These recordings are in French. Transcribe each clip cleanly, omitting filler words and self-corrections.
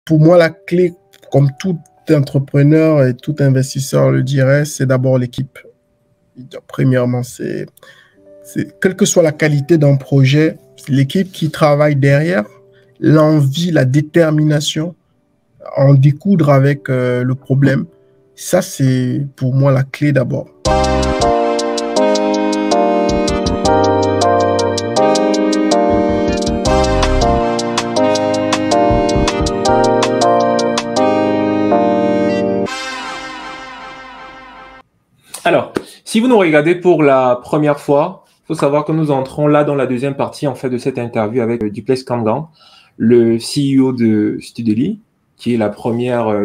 pour moi, la clé, comme tout entrepreneur et tout investisseur le dirait, c'est d'abord l'équipe. Premièrement, quelle que soit la qualité d'un projet, l'équipe qui travaille derrière, l'envie, la détermination, en découdre avec le problème. Ça, c'est pour moi la clé d'abord. Alors, si vous nous regardez pour la première fois, il faut savoir que nous entrons là dans la deuxième partie en fait de cette interview avec Duplessis Kamgan, le CEO de Studely, qui est le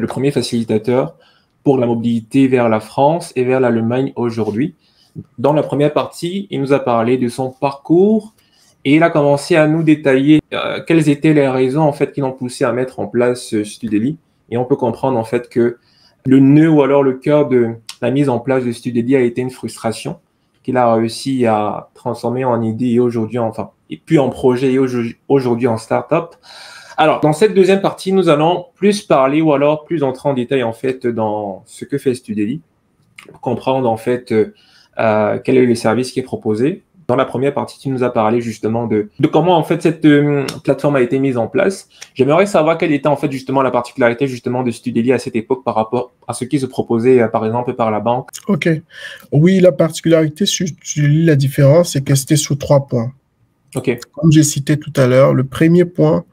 premier facilitateur pour la mobilité vers la France et vers l'Allemagne aujourd'hui. Dans la première partie, il nous a parlé de son parcours et il a commencé à nous détailler quelles étaient les raisons en fait qui l'ont poussé à mettre en place Studely. Et on peut comprendre en fait que le nœud ou alors le cœur de la mise en place de Studely a été une frustration qu'il a réussi à transformer en idée et aujourd'hui, et puis en projet et aujourd'hui en start-up. Alors, dans cette deuxième partie, nous allons plus parler ou alors plus entrer en détail en fait dans ce que fait Studely, pour comprendre en fait quel est le service qui est proposé. Dans la première partie, tu nous as parlé justement de comment en fait cette plateforme a été mise en place. J'aimerais savoir quelle était en fait justement la particularité justement de Studely à cette époque par rapport à ce qui se proposait par exemple par la banque. Ok. Oui, la particularité sur Studely, la différence, c'est que c'était sous 3 points. Ok. Comme j'ai cité tout à l'heure, le premier point,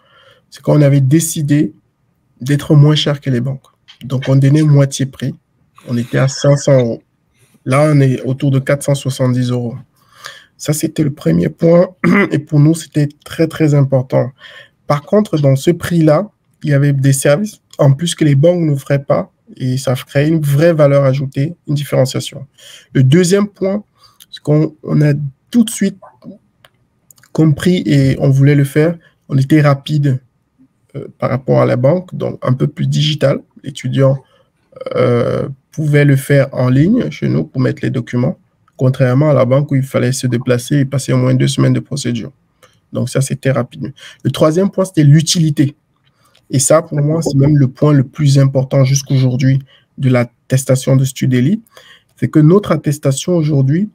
c'est qu'on avait décidé d'être moins cher que les banques. Donc, on donnait moitié prix. On était à 500 €. Là, on est autour de 470 €. Ça, c'était le premier point. Et pour nous, c'était très, très important. Par contre, dans ce prix-là, il y avait des services en plus que les banques ne feraient pas. Et ça crée une vraie valeur ajoutée, une différenciation. Le deuxième point, c'est qu'on a tout de suite compris et on voulait le faire. On était rapide par rapport à la banque, donc un peu plus digital. L'étudiant pouvait le faire en ligne chez nous pour mettre les documents, contrairement à la banque où il fallait se déplacer et passer au moins 2 semaines de procédure. Donc ça, c'était rapide. Le troisième point, c'était l'utilité. Et ça, pour moi, c'est même le point le plus important jusqu'aujourd'hui de l'attestation de Studely. C'est que notre attestation aujourd'hui,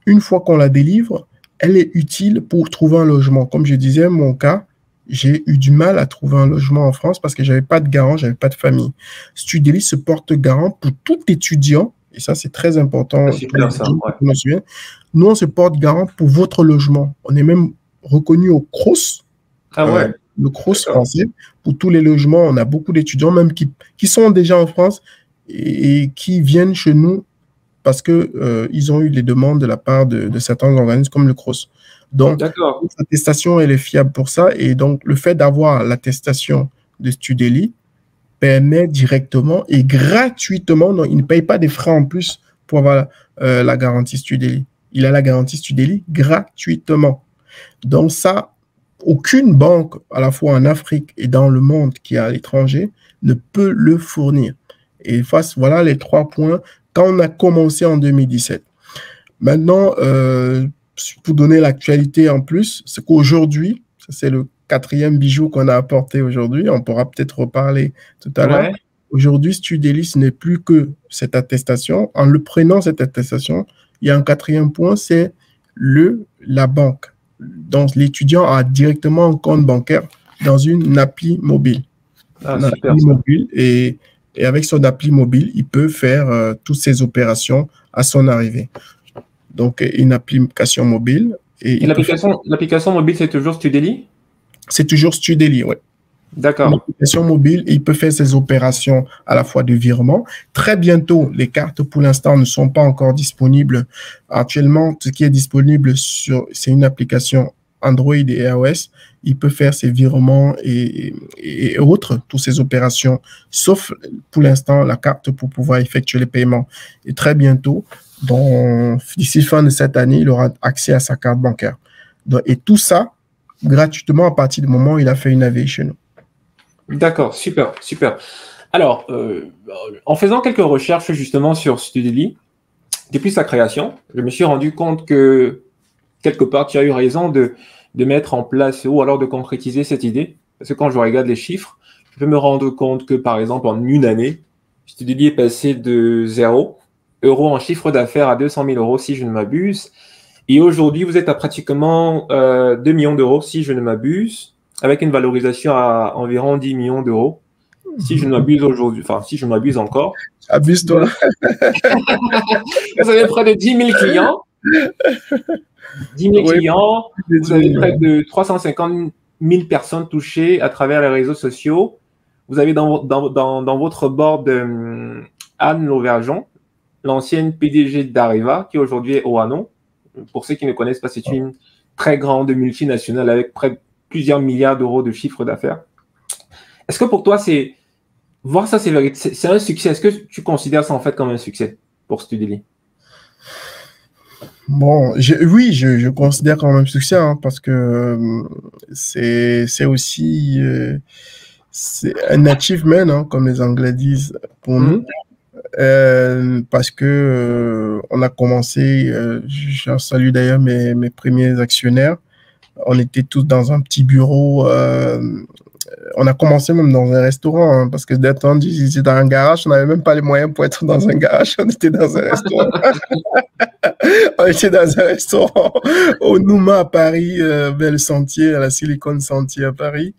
une fois qu'on la délivre, elle est utile pour trouver un logement. Comme je disais, mon cas, j'ai eu du mal à trouver un logement en France parce que je n'avais pas de garant, je n'avais pas de famille. Studely se porte garant pour tout étudiant, et ça, c'est très important. Nous, on se porte garant pour votre logement. On est même reconnu au CROSS, le CROSS français, pour tous les logements. On a beaucoup d'étudiants, même qui sont déjà en France et qui viennent chez nous parce qu'ils ont eu les demandes de la part de certains organismes comme le CROSS. Donc, l'attestation, elle est fiable pour ça. Et donc, le fait d'avoir l'attestation de Studely permet directement et gratuitement, donc il ne paye pas des frais en plus pour avoir la garantie Studely. Il a la garantie Studely gratuitement. Donc ça, aucune banque, à la fois en Afrique et dans le monde qui est à l'étranger, ne peut le fournir. Et voilà les 3 points quand on a commencé en 2017. Maintenant, pour donner l'actualité en plus, c'est qu'aujourd'hui, c'est le 4e bijou qu'on a apporté aujourd'hui. On pourra peut-être reparler tout à l'heure. Aujourd'hui, Studely, ce n'est plus que cette attestation. En le prenant, cette attestation, il y a un 4e point, c'est la banque. Donc, l'étudiant a directement un compte bancaire dans une appli mobile. Et avec son appli mobile, il peut faire toutes ses opérations à son arrivée. Donc, une application mobile. Et l'application mobile, c'est toujours Studely? C'est toujours Studely, oui. D'accord. Une application mobile, il peut faire ses opérations à la fois de virement. Très bientôt, les cartes, pour l'instant, ne sont pas encore disponibles. Actuellement, ce qui est disponible, c'est une application Android et iOS. Il peut faire ses virements et autres, toutes ces opérations, sauf pour l'instant, la carte pour pouvoir effectuer les paiements. Et très bientôt, d'ici fin de cette année, il aura accès à sa carte bancaire. Et tout ça, gratuitement à partir du moment où il a fait une AV chez nous. D'accord, super, super. Alors, en faisant quelques recherches justement sur Studely, depuis sa création, je me suis rendu compte que quelque part, tu as eu raison de mettre en place ou alors de concrétiser cette idée. Parce que quand je regarde les chiffres, peux me rendre compte que, par exemple, en une année, Studely est passé de 0 euros en chiffre d'affaires à 200 000 euros, si je ne m'abuse. Et aujourd'hui, vous êtes à pratiquement 2 millions d'euros, si je ne m'abuse, avec une valorisation à environ 10 millions d'euros, si je ne m'abuse aujourd'hui, enfin, si je m'abuse encore. Abuse-toi. Vous avez près de 10 000 clients. 10 000 clients, vous avez près de 350 000 personnes touchées à travers les réseaux sociaux. Vous avez dans votre board Anne Lauvergeon, l'ancienne PDG d'Areva, qui aujourd'hui est Oano. Pour ceux qui ne connaissent pas, c'est une très grande multinationale avec près de plusieurs milliards d'euros de chiffre d'affaires. Est-ce que pour toi, voir ça, c'est un succès? Est-ce que tu considères ça en fait comme un succès pour Studely? Bon, oui, je considère quand même succès, hein, parce que c'est aussi c'est un achievement, hein, comme les Anglais disent pour nous, parce que on a commencé, je salue d'ailleurs mes premiers actionnaires, on était tous dans un petit bureau, on a commencé même dans un restaurant, hein, parce que d'être j'étais dans un garage, on n'avait même pas les moyens pour être dans un garage, on était dans un restaurant. On était dans un restaurant au Nouma à Paris, vers le Sentier, à la Silicon Sentier à Paris.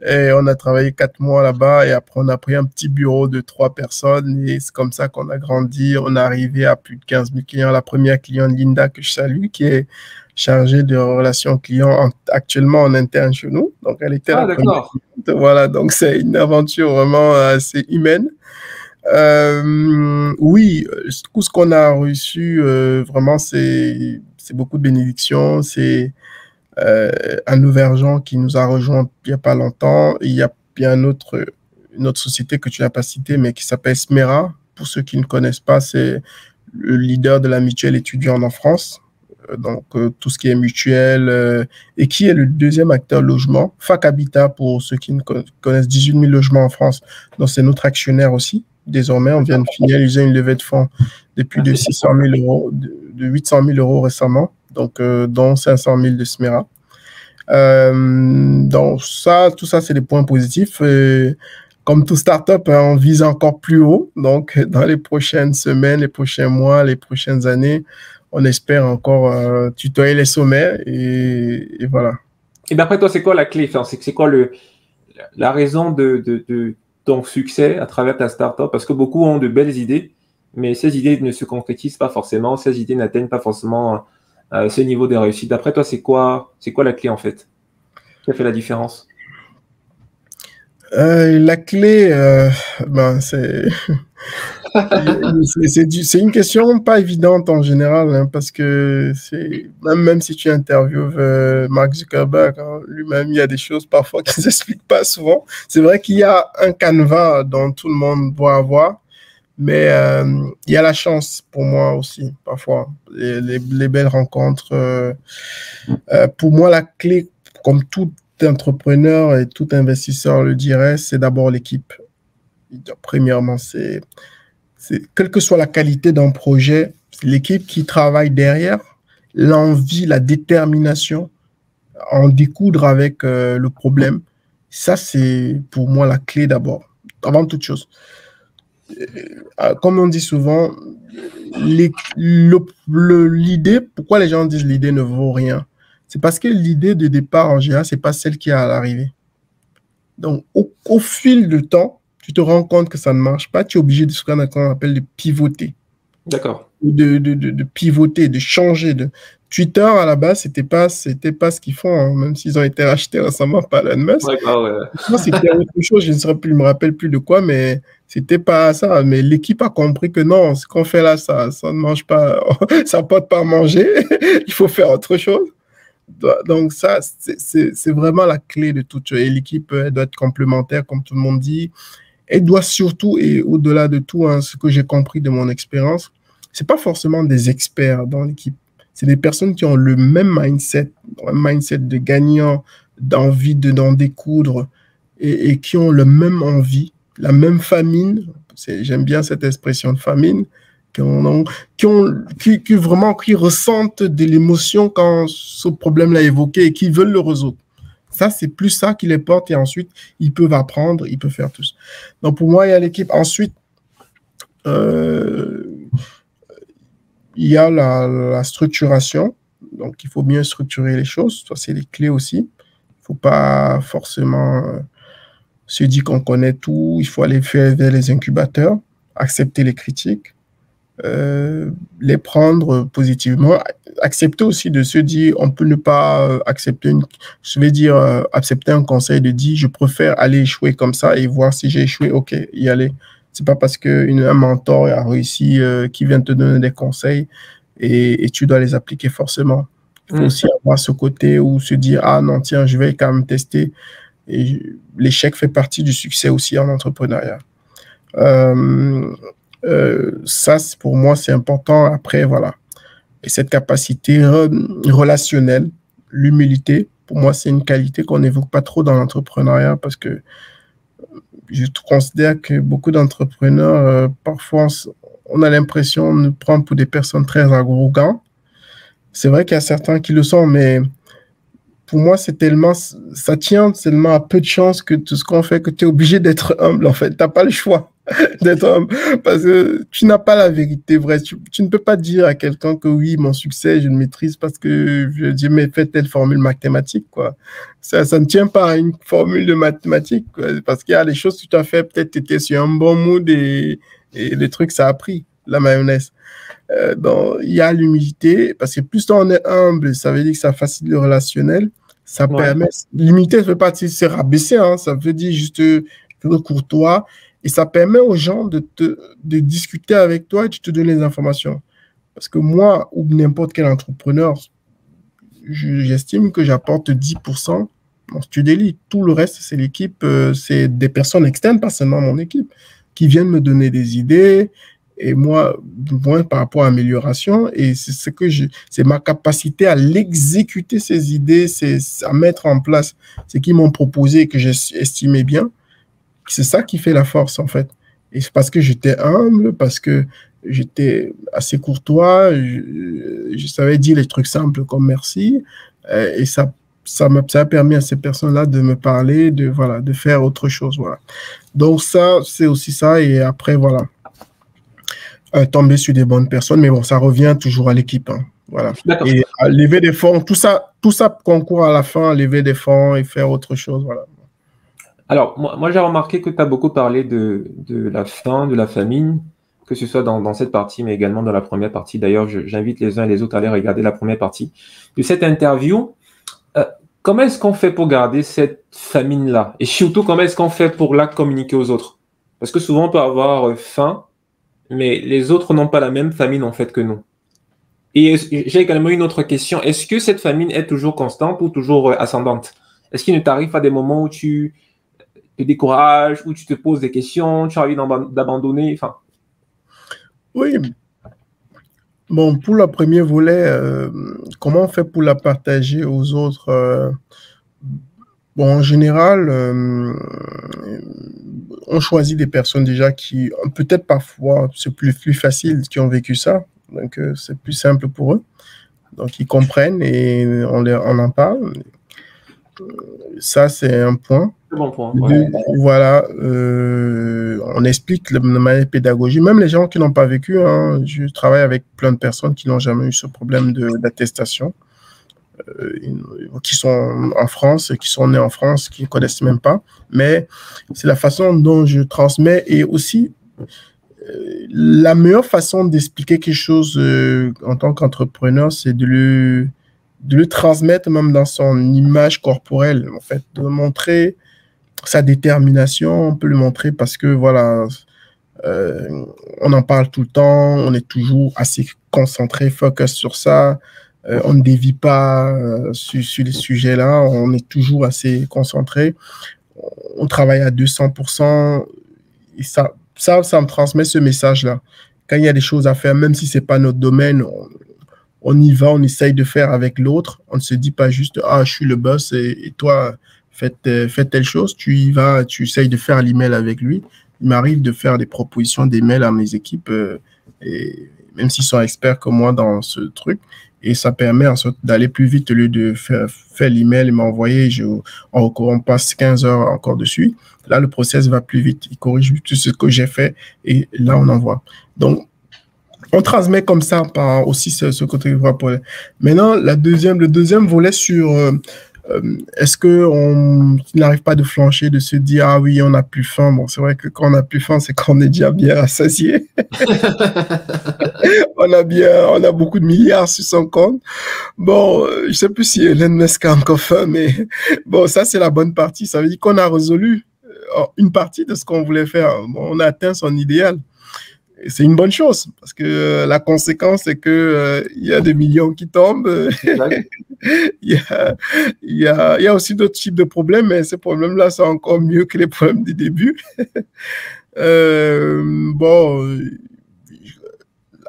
Et on a travaillé 4 mois là-bas et après on a pris un petit bureau de 3 personnes et c'est comme ça qu'on a grandi. On est arrivé à plus de 15 000 clients. La première cliente, Linda, que je salue, qui est chargée de relations clients actuellement en interne chez nous. Donc elle était la première cliente. Voilà, donc c'est une aventure vraiment assez humaine. Oui, tout ce qu'on a reçu, vraiment, c'est beaucoup de bénédictions. C'est un Lauvergeon qui nous a rejoint il n'y a pas longtemps. Il y a une autre société que tu n'as pas citée, mais qui s'appelle Smera. Pour ceux qui ne connaissent pas, c'est le leader de la mutuelle étudiante en France. Donc, tout ce qui est mutuel, et qui est le deuxième acteur logement. Fac Habitat, pour ceux qui ne connaissent, 18 000 logements en France. Donc, c'est notre actionnaire aussi. Désormais, on vient de finaliser une levée de fonds depuis de 600 000 euros, de 800 000 euros récemment, donc dont 500 000 de Smera. Donc tout ça, c'est des points positifs. Comme tout start-up, hein, on vise encore plus haut. Donc, dans les prochaines semaines, les prochains mois, les prochaines années, on espère encore tutoyer les sommets et voilà. Et d'après toi, c'est quoi la clé? Enfin, c'est quoi la raison de ton succès à travers ta startup? Parce que beaucoup ont de belles idées, mais ces idées ne se concrétisent pas forcément, ces idées n'atteignent pas forcément ce niveau de réussite. D'après toi, c'est quoi la clé en fait? Qui a fait la différence? La clé, ben c'est une question pas évidente en général, hein, parce que même si tu interviewes Mark Zuckerberg, hein, lui-même, il y a des choses parfois qui ne s'expliquent pas souvent. C'est vrai qu'il y a un canevas dont tout le monde doit avoir, mais il y a la chance pour moi aussi, parfois, les belles rencontres. Pour moi, la clé, comme tout entrepreneur et tout investisseur le dirait, c'est d'abord l'équipe. Premièrement, quelle que soit la qualité d'un projet, c'est l'équipe qui travaille derrière, l'envie, la détermination, en découdre avec le problème. Ça, c'est pour moi la clé d'abord, avant toute chose. Comme on dit souvent, l'idée, pourquoi les gens disent l'idée ne vaut rien? C'est parce que l'idée de départ, en général, c'est pas celle qui est à l'arrivée. Donc, au fil du temps, tu te rends compte que ça ne marche pas, tu es obligé de ce qu'on appelle de pivoter. D'accord. De pivoter, de changer. Twitter, à la base, c'était pas ce qu'ils font, hein, même s'ils ont été rachetés récemment par Elon Musk. C'était autre chose, je ne me rappelle plus de quoi, mais c'était pas ça. Mais l'équipe a compris que non, ce qu'on fait là, ça ne mange pas, ça ne porte pas à manger, il faut faire autre chose. Donc ça, c'est vraiment la clé de tout. Et l'équipe doit être complémentaire, comme tout le monde dit. Elle doit surtout, et au-delà de tout, hein, ce que j'ai compris de mon expérience, c'est pas forcément des experts dans l'équipe. C'est des personnes qui ont le même mindset, un mindset de gagnant, d'envie d'en découdre, et qui ont le même envie, la même famine. J'aime bien cette expression de famine, qui ressentent de l'émotion quand ce problème-là est évoqué et qui veulent le résoudre. Ça, c'est plus ça qui les porte et ensuite, ils peuvent apprendre, ils peuvent faire tout ça. Donc, pour moi, il y a l'équipe. Ensuite, il y a la structuration. Donc, il faut bien structurer les choses. Ça, c'est les clés aussi. Il ne faut pas forcément se dire qu'on connaît tout. Il faut aller faire vers les incubateurs, accepter les critiques, les prendre positivement, accepter aussi de se dire, on peut ne pas accepter accepter un conseil de dire, je préfère aller échouer comme ça et voir si j'ai échoué, ok, y aller. C'est pas parce qu'un mentor a réussi qui vient te donner des conseils et tu dois les appliquer forcément. Il faut aussi avoir ce côté où se dire, ah non, tiens, je vais quand même tester. Et l'échec fait partie du succès aussi en entrepreneuriat. Ça, pour moi, c'est important. Après, voilà. Et cette capacité relationnelle, l'humilité, pour moi, c'est une qualité qu'on n'évoque pas trop dans l'entrepreneuriat parce que je considère que beaucoup d'entrepreneurs, parfois, on a l'impression de nous prendre pour des personnes très arrogantes. C'est vrai qu'il y a certains qui le sont, mais pour moi, ça tient tellement à peu de chances que tout ce qu'on fait, que tu es obligé d'être humble, en fait. Tu n'as pas le choix d'être humble parce que tu n'as pas la vérité vraie. Tu ne peux pas dire à quelqu'un que oui, mon succès, je le maîtrise parce que j'ai fait telle formule mathématique, quoi. Ça ne tient pas à une formule de mathématiques, quoi, parce qu'il y a des choses que tu as fait, peut-être tu étais sur un bon mood et les trucs, ça a pris la mayonnaise. Donc, il y a l'humilité, parce que plus on est humble, ça veut dire que ça facilite le relationnel. Ça permet. L'humilité ne veut pas dire se rabaisser, hein, ça veut dire juste être courtois. Et ça permet aux gens de discuter avec toi et de te donner les informations. Parce que moi, ou n'importe quel entrepreneur, j'estime que j'apporte 10% dans Studely. Tout le reste, c'est l'équipe, c'est des personnes externes, pas seulement mon équipe, qui viennent me donner des idées. Et moi, par rapport à l'amélioration, et c'est ma capacité à l'exécuter, ces idées, c'est à mettre en place ce qu'ils m'ont proposé et que j'estimais bien. C'est ça qui fait la force, en fait. Et c'est parce que j'étais humble, parce que j'étais assez courtois, je savais dire les trucs simples comme merci, et ça a permis à ces personnes-là de me parler, de faire autre chose, voilà. Donc ça, c'est aussi ça, et après, voilà. Tomber sur des bonnes personnes, mais bon, ça revient toujours à l'équipe. Hein. Voilà. Et à lever des fonds, tout ça concourt à la fin, à lever des fonds et faire autre chose. Voilà. Alors, moi j'ai remarqué que tu as beaucoup parlé de la faim, de la famine, que ce soit dans cette partie, mais également dans la première partie. D'ailleurs, j'invite les uns et les autres à aller regarder la première partie de cette interview. Comment est-ce qu'on fait pour garder cette famine-là? Et surtout, comment est-ce qu'on fait pour la communiquer aux autres? Parce que souvent, on peut avoir faim, mais les autres n'ont pas la même famine en fait que nous. Et j'ai également une autre question. Est-ce que cette famine est toujours constante ou toujours ascendante? Est-ce qu'il ne t'arrive pas des moments où tu te décourages, où tu te poses des questions, tu as envie d'abandonner? Enfin... Oui. Bon, pour le premier volet, comment on fait pour la partager aux autres? Bon, en général, on choisit des personnes déjà qui, peut-être parfois, c'est plus facile, qui ont vécu ça. Donc, c'est plus simple pour eux. Donc, ils comprennent et on en parle. Ça, c'est un point. C'est bon point. Ouais. Voilà. On explique de manière pédagogique. Même les gens qui n'ont pas vécu, hein, je travaille avec plein de personnes qui n'ont jamais eu ce problème d'attestation. Qui sont en France, qui sont nés en France, qui ne connaissent même pas. Mais c'est la façon dont je transmets et aussi la meilleure façon d'expliquer quelque chose en tant qu'entrepreneur, c'est de le transmettre même dans son image corporelle, en fait, de montrer sa détermination. On peut le montrer parce que, voilà, on en parle tout le temps, on est toujours assez concentré, focus sur ça. On ne dévie pas sur les sujets-là, on est toujours assez concentré. On travaille à 200%. Et ça me transmet ce message-là. Quand il y a des choses à faire, même si ce n'est pas notre domaine, on y va, on essaye de faire avec l'autre. On ne se dit pas juste « Ah, je suis le boss et toi, fais telle chose ». Tu y vas, tu essayes de faire l'email avec lui. Il m'arrive de faire des propositions d'email à mes équipes, et même s'ils sont experts comme moi dans ce truc. et ça permet en sorte d'aller plus vite au lieu de faire l'email et m'envoyer. On passe 15 heures encore dessus. Là, le process va plus vite. Il corrige tout ce que j'ai fait et là, on envoie. Donc, on transmet comme ça par aussi ce côté vaporé. Maintenant, le deuxième volet sur est-ce qu'on n'arrive pas de flancher, de se dire ah oui, on n'a plus faim. Bon, c'est vrai que quand on n'a plus faim, c'est quand on est déjà bien rassasié. On a beaucoup de milliards sur son compte. Bon, je sais plus si Elon Musk a encore faim, mais bon, ça c'est la bonne partie. Ça veut dire qu'on a résolu une partie de ce qu'on voulait faire. Bon, on a atteint son idéal. C'est une bonne chose parce que la conséquence, c'est que il y a des millions qui tombent. Il y a aussi d'autres types de problèmes, mais ces problèmes-là sont encore mieux que les problèmes du début. Bon,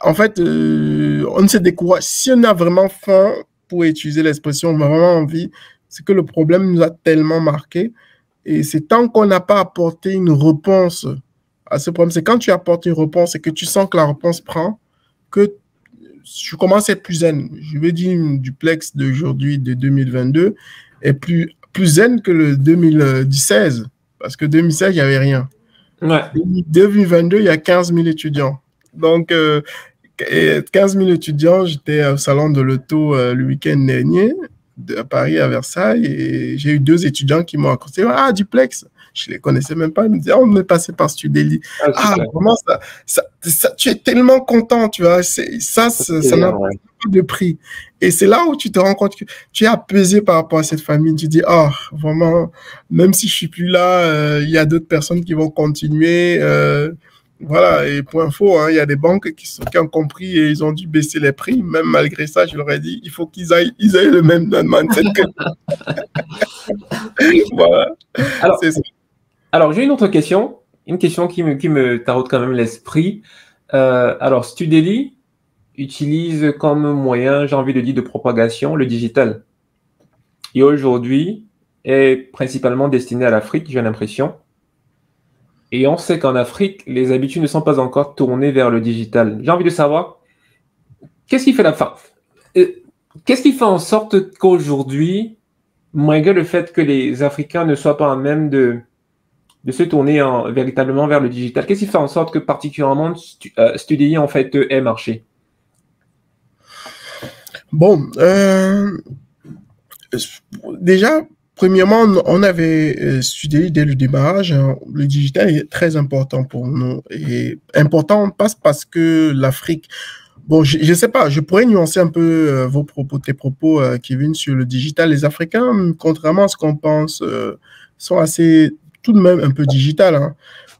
en fait, on ne se décourage. Si on a vraiment faim, pour utiliser l'expression, on a vraiment envie, c'est que le problème nous a tellement marqué. Et c'est tant qu'on n'a pas apporté une réponse à ce problème, c'est quand tu apportes une réponse et que tu sens que la réponse prend, que tu commences à être plus zen. Je veux dire, une duplex d'aujourd'hui, de 2022, est plus zen que le 2016. Parce que 2016, il n'y avait rien. Ouais. 2022, il y a 15 000 étudiants. Donc, 15 000 étudiants, j'étais au salon de l'auto le week-end dernier, à Paris, à Versailles, et j'ai eu 2 étudiants qui m'ont accosté. Ah, duplex! Je ne les connaissais même pas. Ils me disaient, oh, on est passé par Studeli. Vraiment, tu es tellement content, tu vois. Ça n'a pas de prix. Et c'est là où tu te rends compte que tu es apaisé par rapport à cette famille. Tu dis, oh, vraiment, même si je ne suis plus là, il y a d'autres personnes qui vont continuer. Voilà, et pour info, il y a des banques qui ont compris et ils ont dû baisser les prix. Même malgré ça, je leur ai dit, il faut qu'ils aient le même mindset que voilà. Alors, j'ai une autre question, une question qui me taraude quand même l'esprit. Alors, Studeli utilise comme moyen, j'ai envie de dire, de propagation le digital. Et aujourd'hui, est principalement destiné à l'Afrique, j'ai l'impression. Et on sait qu'en Afrique, les habitudes ne sont pas encore tournées vers le digital. J'ai envie de savoir, qu'est-ce qui fait qu'est-ce qui fait en sorte qu'aujourd'hui, malgré le fait que les Africains ne soient pas en même de se tourner véritablement vers le digital, qu'est-ce qui fait en sorte que particulièrement Studeli en fait ait marché? Bon, déjà, premièrement, on avait Studeli dès le démarrage. Le digital est très important pour nous. Et important, pas parce que l'Afrique... Bon, je ne sais pas, je pourrais nuancer un peu tes propos, Kevin, sur le digital. Les Africains, contrairement à ce qu'on pense, sont assez, tout de même, un peu digital. Hein.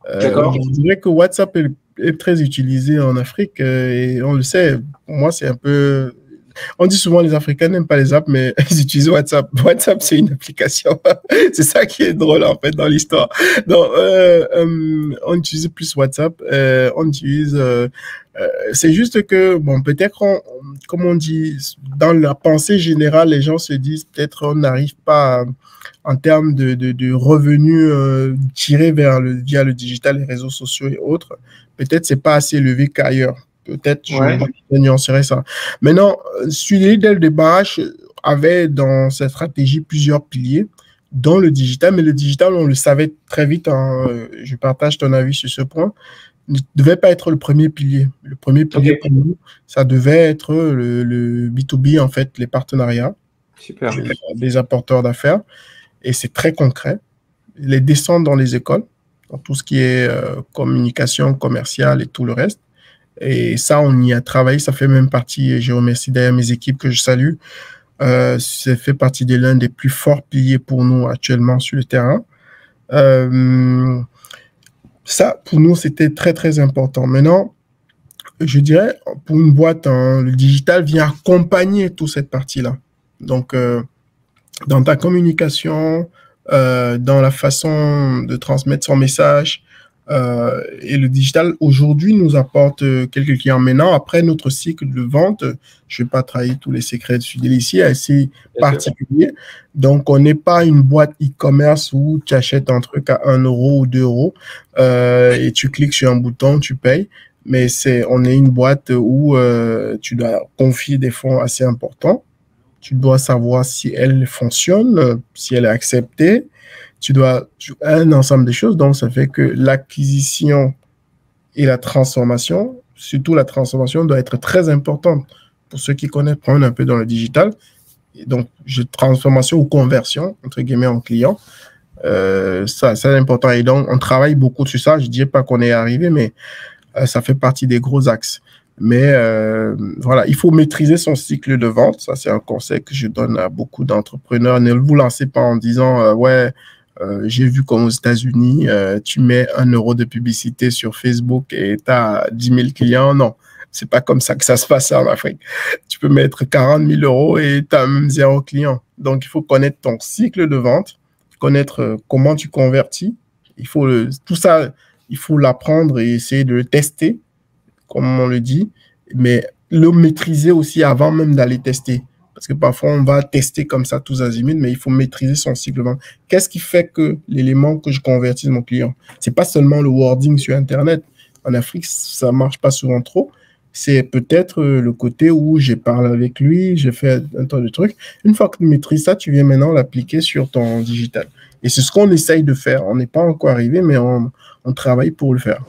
Je dirais que WhatsApp est très utilisé en Afrique et on le sait. Pour moi, c'est un peu... On dit souvent les Africains n'aiment pas les apps, mais ils utilisent WhatsApp. WhatsApp, c'est une application. C'est ça qui est drôle, en fait, dans l'histoire. Donc, on utilise plus WhatsApp. On utilise... c'est juste que, bon, peut-être, comme on dit, dans la pensée générale, les gens se disent peut-être on n'arrive pas en termes de revenus tirés via le digital, les réseaux sociaux et autres. Peut-être c'est pas assez élevé qu'ailleurs. Peut-être je nuancerai ça. Maintenant, Studeli, dès le démarrage, avait dans sa stratégie plusieurs piliers, dont le digital. Mais le digital, on le savait très vite. Hein, je partage ton avis sur ce point. Ne devait pas être le premier pilier. Le premier pilier pour nous, ça devait être le B2B, en fait, les partenariats. Super. Des apporteurs d'affaires. Et c'est très concret. Les descentes dans les écoles, dans tout ce qui est communication commerciale et tout le reste. Et ça, on y a travaillé. Ça fait même partie, et je remercie d'ailleurs mes équipes que je salue. Ça fait partie de l'un des plus forts piliers pour nous actuellement sur le terrain. Ça, pour nous, c'était très, très important. Maintenant, je dirais, pour une boîte, le digital vient accompagner toute cette partie-là. Donc, dans ta communication, dans la façon de transmettre son message, et le digital, aujourd'hui, nous apporte quelques clients. Maintenant, après notre cycle de vente, je ne vais pas trahir tous les secrets de Studeli ici, assez particulier. Donc, on n'est pas une boîte e-commerce où tu achètes un truc à 1 euro ou 2 euros et tu cliques sur un bouton, tu payes. mais on est une boîte où tu dois confier des fonds assez importants. Tu dois savoir si elle fonctionne, si elle est acceptée. Tu dois un ensemble de choses. Donc, ça fait que l'acquisition et la transformation, surtout la transformation, doit être très importante pour ceux qui connaissent, prendre un peu dans le digital. Et donc, transformation ou conversion, entre guillemets, en client. Ça, c'est important. Et donc, on travaille beaucoup sur ça. Je ne dirais pas qu'on est arrivé, mais ça fait partie des gros axes. Mais voilà, il faut maîtriser son cycle de vente. Ça, c'est un conseil que je donne à beaucoup d'entrepreneurs. Ne vous lancez pas en disant ouais, j'ai vu comme aux États-Unis, tu mets 1 euro de publicité sur Facebook et tu as 10 000 clients. Non, c'est pas comme ça que ça se passe en Afrique. Tu peux mettre 40 000 euros et tu as même 0 client. Donc, il faut connaître ton cycle de vente, connaître comment tu convertis. Tout ça, il faut l'apprendre et essayer de le tester, comme on le dit, mais le maîtriser aussi avant même d'aller tester. Parce que parfois, on va tester comme ça tous azimuts, mais il faut maîtriser son cycle de vente. Qu'est-ce qui fait que l'élément que je convertisse mon client? C'est pas seulement le wording sur Internet. En Afrique, ça marche pas souvent trop. C'est peut-être le côté où j'ai parlé avec lui, j'ai fait un tas de trucs. Une fois que tu maîtrises ça, tu viens maintenant l'appliquer sur ton digital. Et c'est ce qu'on essaye de faire. On n'est pas encore arrivé, mais on travaille pour le faire.